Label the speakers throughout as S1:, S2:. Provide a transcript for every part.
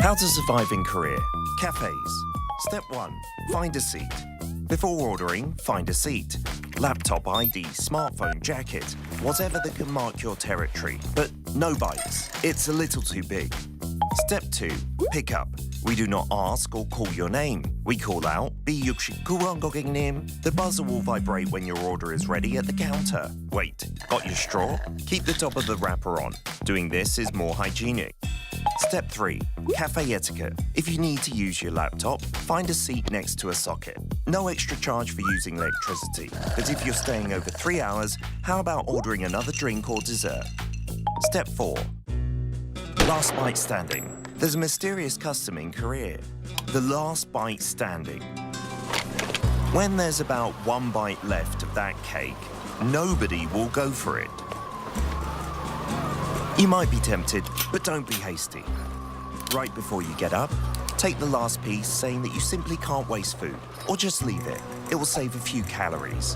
S1: How to survive in Korea. Cafes. Step 1. Find a seat. Before ordering, find a seat. Laptop ID, smartphone, jacket, whatever that can mark your territory. But no bites. It's a little too big. Step 2. Pick up. We do not ask or call your name. We call out, B69번 고객님. The buzzer will vibrate when your order is ready at the counter. Wait, got your straw? Keep the top of the wrapper on. Doing this is more hygienic. Step 3. Cafe etiquette. If you need to use your laptop, find a seat next to a socket. No extra charge for using electricity. But if you're staying over 3 hours, how about ordering another drink or dessert? Step 4. Last bite standing. There's a mysterious custom in Korea. The last bite standing. When there's about 1 bite left of that cake, nobody will go for it. You might be tempted, but don't be hasty. Right before you get up, take the last piece saying that you simply can't waste food, or just leave it. It will save a few calories.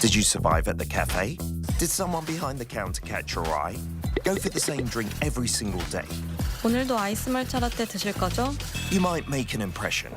S1: Did you survive at the cafe? Did someone behind the counter catch your eye? Go for the same drink every single day.
S2: 오늘도 아이스 말차 라떼 드실 거죠?
S1: You might make an impression.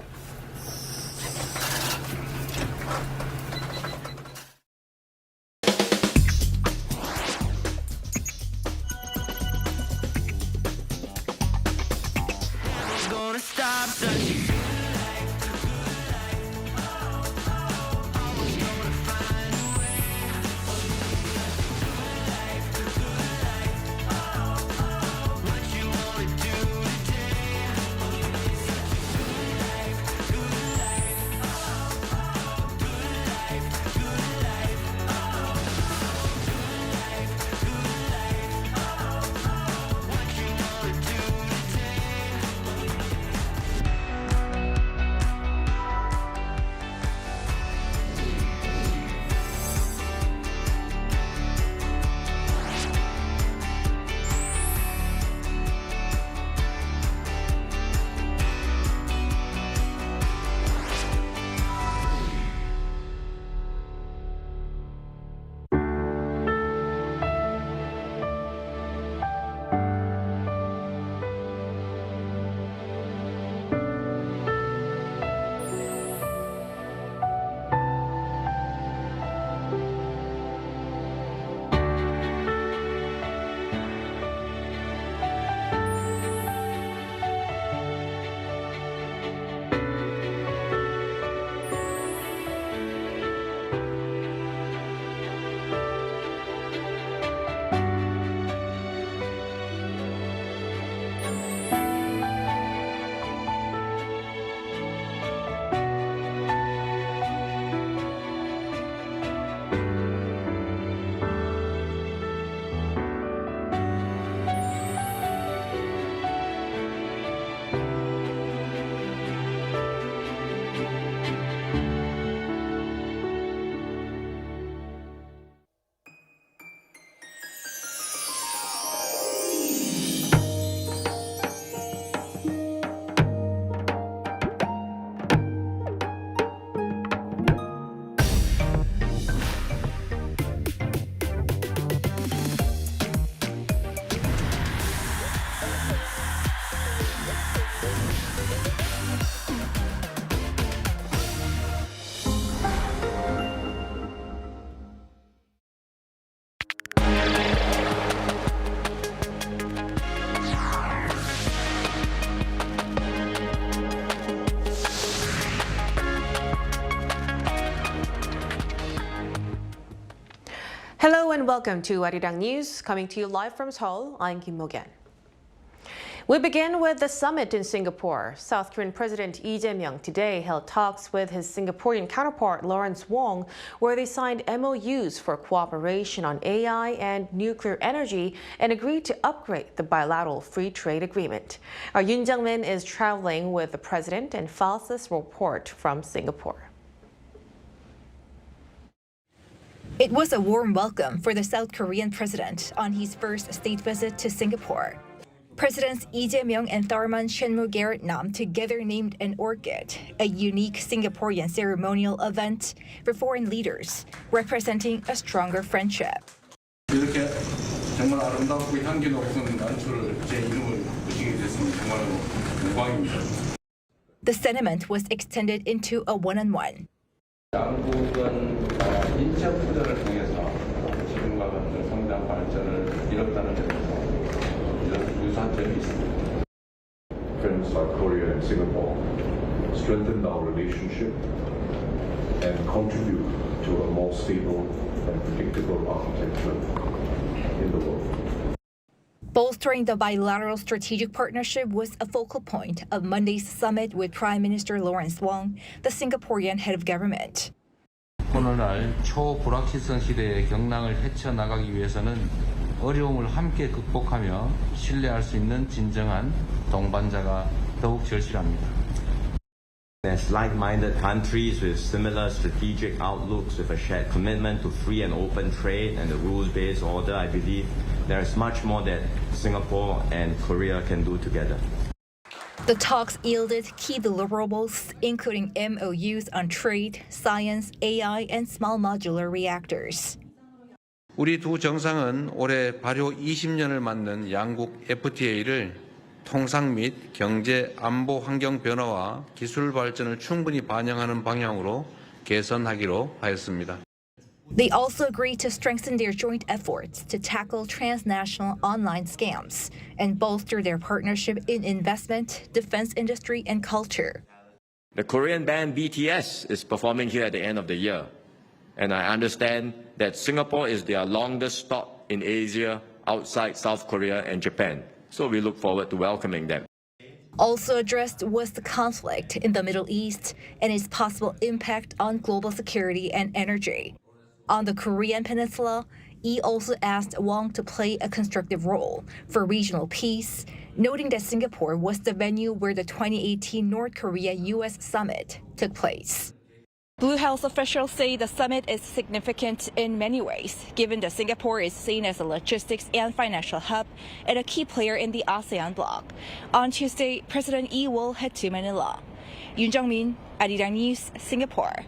S3: Hello and welcome to Arirang News, coming to you live from Seoul. I'm Kim Mo-gen. We begin with the summit in Singapore. South Korean President Lee Jae-myung today held talks with his Singaporean counterpart Lawrence Wong, where they signed MOUs for cooperation on AI and nuclear energy and agreed to upgrade the bilateral free trade agreement. Our Yoon Jung-min is traveling with the president and files this report from Singapore.
S4: It was a warm welcome for the South Korean president on his first state visit to Singapore. Presidents Lee Jae-myung and Tharman Shanmugaratnam together named an orchid, a unique Singaporean ceremonial event for foreign leaders, representing a stronger friendship.
S5: 이렇게 정말 아름답고 향기 높은 난초를 제 이름을 붙이게 됐습니다.
S4: The sentiment was extended into a one-on-one.
S5: 양국은 인적 구조를 통해서 지금과 같은 성장 발전을 이뤘다는 점에서 이런 유사한 점이 있습니다.
S6: Friends like Korea and Singapore strengthen our relationship and contribute to a more stable and predictable architecture in the world.
S4: Bolstering the bilateral strategic partnership was a focal point of Monday's summit with Prime Minister Lawrence Wong, the Singaporean head of government.
S5: 오늘날 초불확실성 시대의 경랑을 헤쳐나가기 위해서는 어려움을 함께 극복하며 신뢰할 수 있는 진정한 동반자가 더욱 절실합니다.
S7: As like-minded countries with similar strategic outlooks, with a shared commitment to free and open trade and a rules-based order, I believe there is much more that Singapore and Korea can do together.
S4: The talks yielded key deliverables, including MOUs on trade, science, AI, and small modular reactors.
S5: 우리 두 정상은 올해 발효 20년을 맞는 양국 FTA를 통상 및 경제, 안보 환경 변화와 기술 발전을 충분히 반영하는 방향으로 개선하기로 하였습니다.
S4: They also agreed to strengthen their joint efforts to tackle transnational online scams and bolster their partnership in investment, defense industry, and culture.
S8: The Korean band BTS is performing here at the end of the year, and I understand that Singapore is their longest stop in Asia outside South Korea and Japan, so we look forward to welcoming them.
S4: Also addressed was the conflict in the Middle East and its possible impact on global security and energy. On the Korean peninsula, Yi also asked Wong to play a constructive role for regional peace, noting that Singapore was the venue where the 2018 North Korea-US summit took place.
S9: Blue House officials say the summit is significant in many ways, given that Singapore is seen as a logistics and financial hub and a key player in the ASEAN bloc. On Tuesday, President Yi will head to Manila. Yoon Jung-min, Arirang News, Singapore.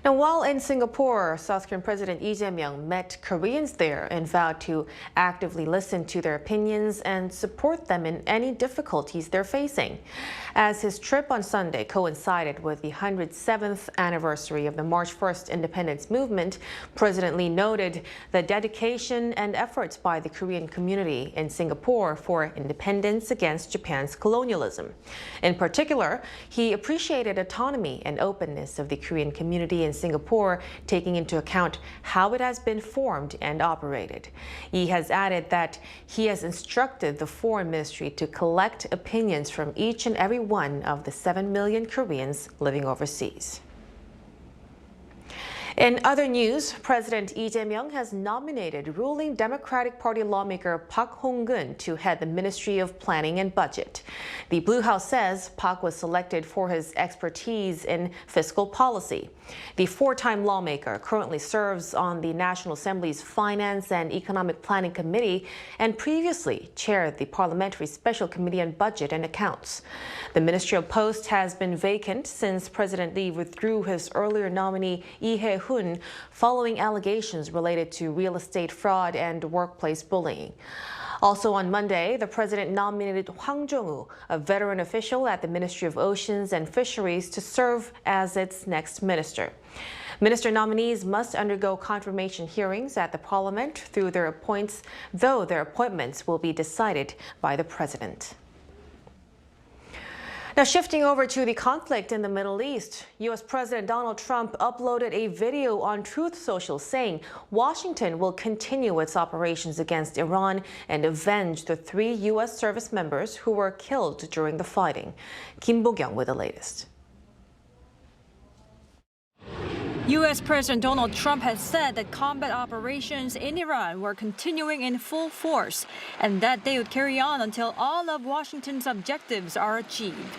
S3: Now, while in Singapore, South Korean President Lee Jae-myung met Koreans there and vowed to actively listen to their opinions and support them in any difficulties they're facing. As his trip on Sunday coincided with the 107th anniversary of the March 1st independence movement, President Lee noted the dedication and efforts by the Korean community in Singapore for independence against Japan's colonialism. In particular, he appreciated autonomy and openness of the Korean community in Singapore, taking into account how it has been formed and operated. He has added that he has instructed the Foreign Ministry to collect opinions from each and every one of the 7 million Koreans living overseas. In other news, President Lee Jae-myung has nominated ruling Democratic Party lawmaker Park Hong-keun to head the Ministry of Planning and Budget. The Blue House says Park was selected for his expertise in fiscal policy. The four-time lawmaker currently serves on the National Assembly's Finance and Economic Planning Committee and previously chaired the Parliamentary Special Committee on Budget and Accounts. The ministerial post has been vacant since President Lee withdrew his earlier nominee Lee Hae-hun following allegations related to real estate fraud and workplace bullying. Also on Monday, the president nominated Hwang Jong-woo, a veteran official at the Ministry of Oceans and Fisheries, to serve as its next minister. Minister nominees must undergo confirmation hearings at the parliament though their appointments will be decided by the president. Now, shifting over to the conflict in the Middle East, U.S. President Donald Trump uploaded a video on Truth Social saying Washington will continue its operations against Iran and avenge the 3 U.S. service members who were killed during the fighting. Kim Bo-kyung with the latest.
S10: U.S. President Donald Trump has said that combat operations in Iran were continuing in full force and that they would carry on until all of Washington's objectives are achieved.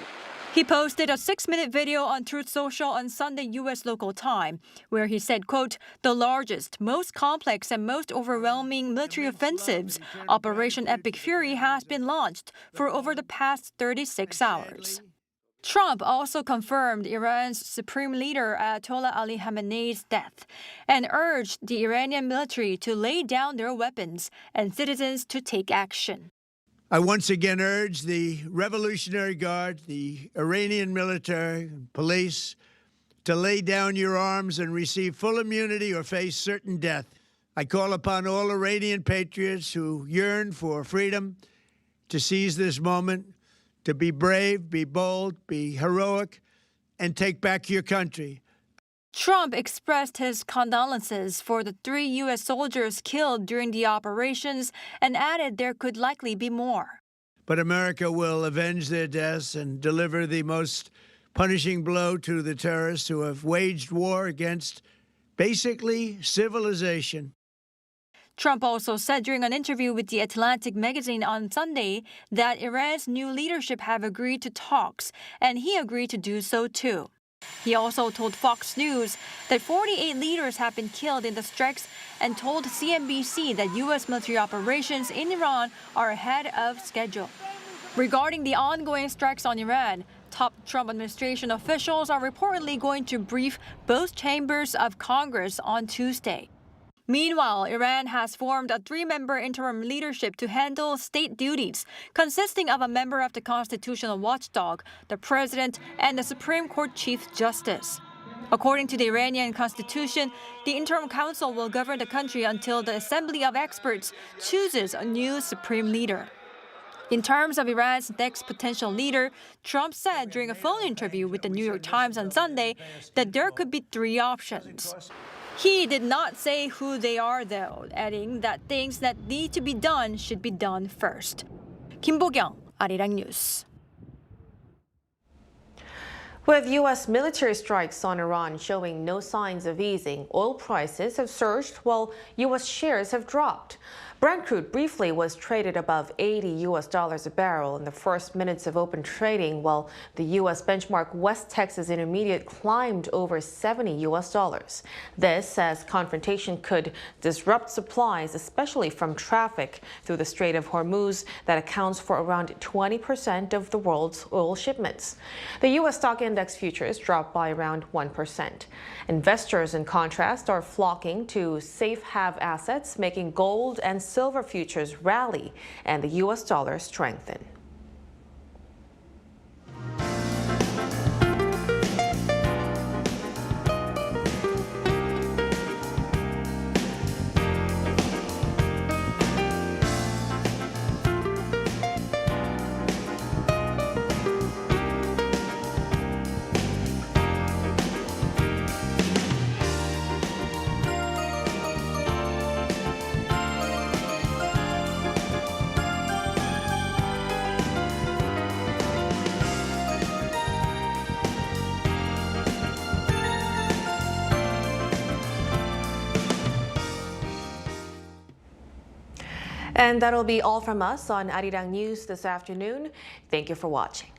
S10: He posted a 6-minute video on Truth Social on Sunday U.S. local time, where he said, quote, "The largest, most complex, and most overwhelming military offensives, Operation Epic Fury, has been launched for over the past 36 hours. Trump also confirmed Iran's supreme leader Ayatollah Ali Khamenei's death and urged the Iranian military to lay down their weapons and citizens to take action.
S11: I once again urge the Revolutionary Guard, the Iranian military, and police to lay down your arms and receive full immunity or face certain death. I call upon all Iranian patriots who yearn for freedom to seize this moment, to be brave, be bold, be heroic, and take back your country.
S10: Trump expressed his condolences for the 3 U.S. soldiers killed during the operations and added there could likely be more.
S11: But America will avenge their deaths and deliver the most punishing blow to the terrorists who have waged war against, basically, civilization.
S10: Trump also said during an interview with The Atlantic magazine on Sunday that Iran's new leadership have agreed to talks, and he agreed to do so too. He also told Fox News that 48 leaders have been killed in the strikes and told CNBC that U.S. military operations in Iran are ahead of schedule. Regarding the ongoing strikes on Iran, top Trump administration officials are reportedly going to brief both chambers of Congress on Tuesday. Meanwhile, Iran has formed a 3-member interim leadership to handle state duties, consisting of a member of the constitutional watchdog, the president, and the Supreme Court Chief Justice. According to the Iranian constitution, the interim council will govern the country until the Assembly of Experts chooses a new supreme leader. In terms of Iran's next potential leader, Trump said during a phone interview with the New York Times on Sunday that there could be 3 options. He did not say who they are, though, adding that things that need to be done should be done first. 김보경, Arirang News.
S3: With U.S. military strikes on Iran showing no signs of easing, oil prices have surged while U.S. shares have dropped. Brent crude briefly was traded above $80 a barrel in the first minutes of open trading, while the U.S. benchmark West Texas Intermediate climbed over $70. This, as confrontation could disrupt supplies, especially from traffic through the Strait of Hormuz that accounts for around 20% of the world's oil shipments. The U.S. stock index futures dropped by around 1%. Investors, in contrast, are flocking to safe haven assets, making gold and silver futures rally and the U.S. dollar strengthen. And that'll be all from us on Arirang News this afternoon. Thank you for watching.